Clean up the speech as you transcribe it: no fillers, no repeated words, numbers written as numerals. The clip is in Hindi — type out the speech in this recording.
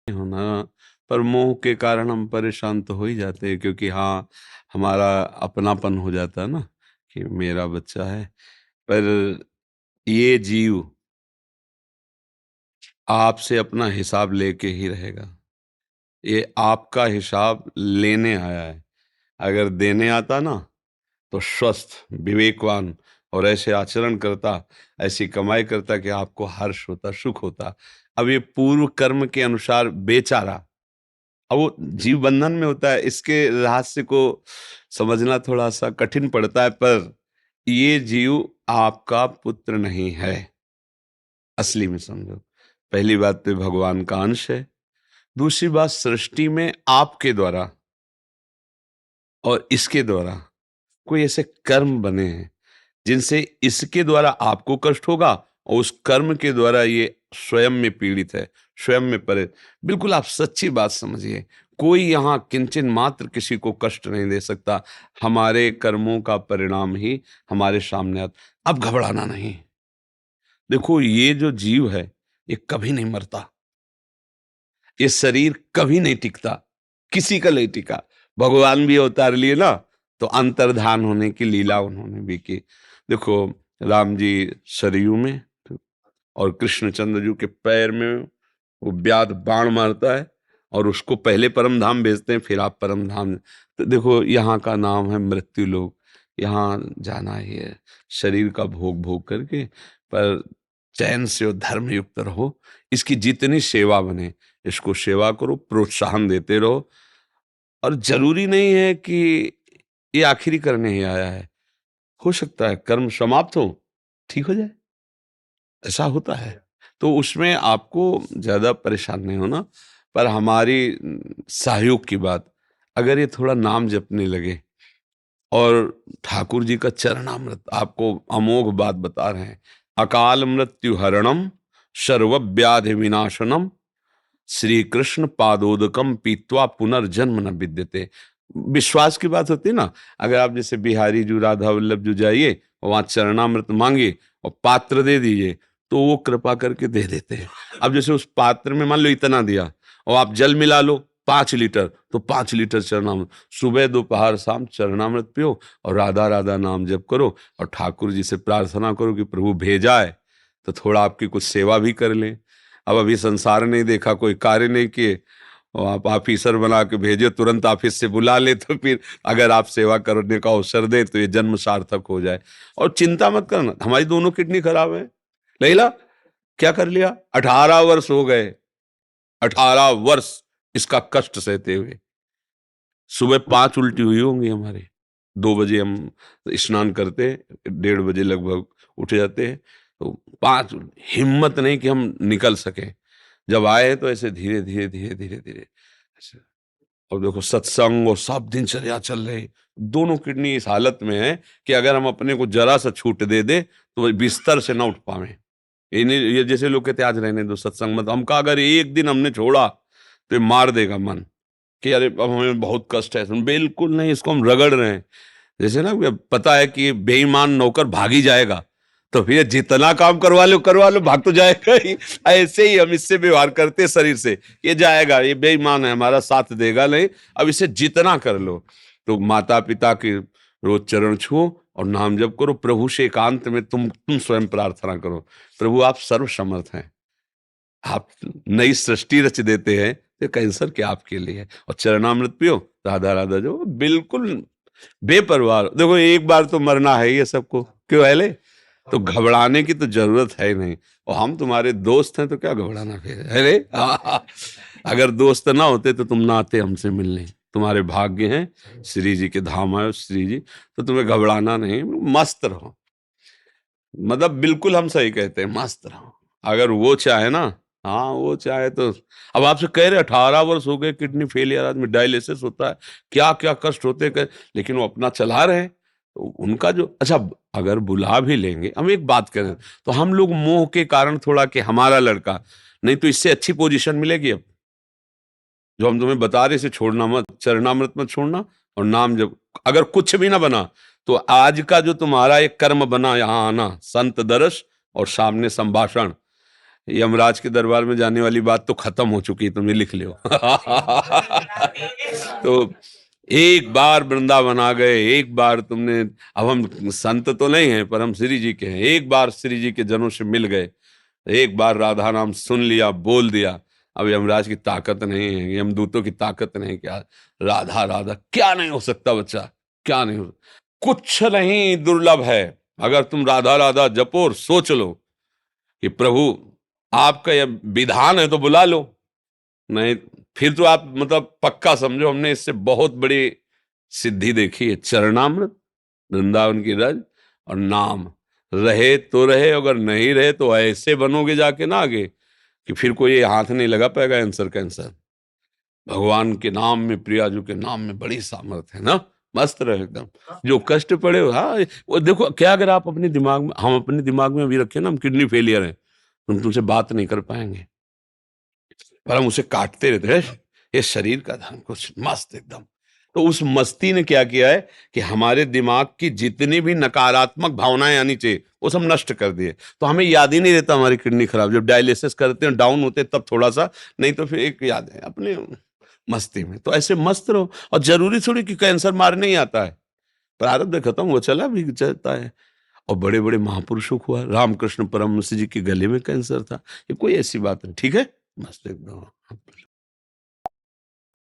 होना, पर मोह के कारण हम परेशान तो हो ही जाते हैं, क्योंकि हाँ, हमारा अपनापन हो जाता है ना कि मेरा बच्चा है। पर ये जीव आपसे अपना हिसाब लेके ही रहेगा। ये आपका हिसाब लेने आया है। अगर देने आता ना, तो स्वस्थ, विवेकवान और ऐसे आचरण करता, ऐसी कमाई करता कि आपको हर्ष होता, सुख होता। अब ये पूर्व कर्म के अनुसार बेचारा, अब वो जीव बंधन में होता है, इसके रहस्य को समझना थोड़ा-सा कठिन पड़ता है, पर ये जीव आपका पुत्र नहीं है, असली में समझो। पहली बात तो भगवान का अंश है, दूसरी बात सृष्टि में आपके द्वारा और इसके द्वारा कोई ऐसे कर्म बने हैं, जिनसे इसके द्वारा आपको कष्ट होगा और उस कर्म के द्वारा ये स्वयं में पीड़ित है, स्वयं में परे। बिल्कुल आप सच्ची बात समझिए, कोई यहाँ किंचन मात्र किसी को कष्ट नहीं दे सकता। हमारे कर्मों का परिणाम ही हमारे सामने आता। अब घबराना नहीं। देखो, ये जो जीव है, ये कभी नहीं मरता। ये शरीर कभी नहीं टिकता, किसी का नहीं टिका। भगवान भी अवतार लिए ना, तो अंतर्धान होने की लीला उन्होंने भी की। देखो, राम जी सरयू में और कृष्णचंद्र जी के पैर में वो व्याध बाण मारता है और उसको पहले परम धाम भेजते हैं, फिर आप परम धाम। तो देखो, यहाँ का नाम है मृत्यु लोक। यहाँ जाना ही है शरीर का भोग भोग करके, पर चैन से और धर्म युक्त रहो। इसकी जितनी सेवा बने, इसको सेवा करो, प्रोत्साहन देते रहो। और जरूरी नहीं है कि ये आखिरी करने ही आया है। हो सकता है कर्म समाप्त हो, ठीक हो जाए, ऐसा होता है। तो उसमें आपको ज़्यादा परेशान नहीं होना। पर हमारी सहयोग की बात, अगर ये थोड़ा नाम जपने लगे और ठाकुर जी का चरणामृत, आपको अमोघ बात बता रहे हैं। अकाल मृत्यु हरणम, सर्व व्याधि विनाशनम, श्री कृष्ण पादोदकम पीत्वा पुनर्जन्म न विद्यते। विश्वास की बात होती है ना। अगर आप जैसे बिहारी जी, राधा वल्लभ जी जाइए और वहां चरणामृत मांगिए और पात्र दे दीजिए, तो वो कृपा करके दे देते हैं। अब जैसे उस पात्र में मान लो इतना दिया और आप जल मिला लो 5 लीटर, तो 5 लीटर चरणामृत सुबह दोपहर शाम चरणामृत पियो और राधा राधा नाम जप करो और ठाकुर जी से प्रार्थना करो कि प्रभु भेजा है तो थोड़ा आपकी कुछ सेवा भी कर लें। अब अभी संसार नहीं देखा, कोई कार्य नहीं किए और आप ऑफिसर बना के भेजे, तुरंत ऑफिस से बुला ले, तो फिर अगर आप सेवा करने का अवसर दे तो ये जन्म सार्थक हो जाए। और चिंता मत करना, हमारी दोनों किडनी खराब है। लैला, क्या कर लिया? 18 वर्ष हो गए, 18 वर्ष इसका कष्ट सहते हुए। सुबह 5 उल्टी हुई होंगी हमारे। 2 बजे हम स्नान करते, 1:30 बजे लगभग उठ जाते हैं, तो 5। हिम्मत नहीं कि हम निकल सके। जब आए तो ऐसे धीरे धीरे धीरे धीरे धीरे ऐसे। और देखो, सत्संग और सब दिनचर्या चल रही, दोनों किडनी इस हालत में है कि अगर हम अपने को जरा सा छूट दे दे तो वो बिस्तर से ना उठ पावे। ये जैसे लोग कहते आज रहने दो सत्संग मत, हम कहा अगर एक दिन हमने छोड़ा तो ये मार देगा मन कि अरे अब हमें बहुत कष्ट है। बिल्कुल नहीं, इसको हम रगड़ रहे हैं। जैसे ना पता है कि बेईमान नौकर भाग ही जाएगा, तो फिर जितना काम करवा लो, भाग तो जाएगा ही। ऐसे ही हम इससे व्यवहार करते हैं शरीर से, ये जाएगा, ये बेईमान है, हमारा साथ देगा नहीं, अब इसे जितना कर लो। तो माता पिता के रोज चरण छुओ और नाम जप करो। प्रभु से एकांत में तुम स्वयं प्रार्थना करो, प्रभु आप सर्व समर्थ हैं, आप नई सृष्टि रच देते हैं, तो कैंसर क्या आपके लिए है। और चरणामृत पियो, राधा राधा जो बिल्कुल बेपरवाह। देखो, एक बार तो मरना है ये सबको, क्यों है? तो घबराने की तो जरूरत है ही नहीं। और हम तुम्हारे दोस्त हैं तो क्या घबराना फिर, है रे? अगर दोस्त ना होते तो तुम ना आते हमसे मिलने। तुम्हारे भाग्य हैं, श्री जी के धाम आए श्री जी, तो तुम्हें घबराना नहीं, मस्त रहो। मतलब बिल्कुल हम सही कहते हैं, मस्त रहो। अगर वो चाहे ना, हाँ वो चाहे तो। अब आपसे कह रहे 18 वर्ष हो गए, किडनी फेलियर, आदमी डायलिसिस होता है, क्या क्या कष्ट होते हैं, लेकिन वो अपना चला रहे हैं। तो उनका जो, अच्छा, अगर बुला भी लेंगे, हम एक बात करें, तो हम लोग मोह के कारण थोड़ा कि हमारा लड़का, नहीं तो इससे अच्छी पोजीशन मिलेगी। अब जो हम तुम्हें बता रहे, इसे छोड़ना मत, चरणामृत मत छोड़ना। और नाम जब अगर कुछ भी ना बना, तो आज का जो तुम्हारा एक कर्म बना, यहाँ आना, संत दर्श और सामने संभाषण, यमराज के दरबार में जाने वाली बात तो खत्म हो चुकी है, तुम ये लिख लियो। तो एक बार वृंदावन आ गए, एक बार तुमने, अब हम संत तो नहीं हैं पर हम श्री जी के हैं, एक बार श्री जी के जनों से मिल गए, एक बार राधा नाम सुन लिया, बोल दिया, अब यमराज की ताकत नहीं है, यमदूतों की ताकत नहीं, क्या राधा राधा क्या नहीं हो सकता बच्चा, क्या नहीं हो, कुछ नहीं दुर्लभ है। अगर तुम राधा राधा जपो और सोच लो कि प्रभु आपका यह विधान है तो बुला लो, नहीं फिर तो आप मतलब पक्का समझो हमने इससे बहुत बड़ी सिद्धि देखी है। चरणामृत, वृंदावन की रज और नाम, रहे तो रहे, अगर नहीं रहे तो ऐसे बनोगे जाके ना आगे कि फिर कोई हाथ नहीं लगा पाएगा आंसर कैंसर। भगवान के नाम में, प्रियाजू के नाम में बड़ी सामर्थ्य है ना, मस्त रहे एकदम। जो कष्ट पड़े हो, हाँ वो देखो क्या, अगर आप अपने दिमाग में, हम अपने दिमाग में अभी रखें ना हम किडनी फेलियर है, हम तुमसे बात नहीं कर पाएंगे, पर हम उसे काटते रहते हैं, ये शरीर का धन कुछ मस्त एकदम। तो उस मस्ती ने क्या किया है कि हमारे दिमाग की जितनी भी नकारात्मक भावनाएं आनी चाहिए वो सब नष्ट कर दिए। तो हमें याद ही नहीं रहता हमारी किडनी खराब, जब डायलिसिस करते हैं डाउन होते हैं तब थोड़ा सा, नहीं तो फिर एक याद है अपने मस्ती में। तो ऐसे मस्त रहो, और जरूरी थोड़ी कि कैंसर मारने ही आता है, प्रारब्ध खत्म वो चला भी जाता है। और बड़े बड़े महापुरुषों को हुआ, रामकृष्ण परमहंस जी के गले में कैंसर था, ये कोई ऐसी बात नहीं, ठीक है, मस्त एकदम।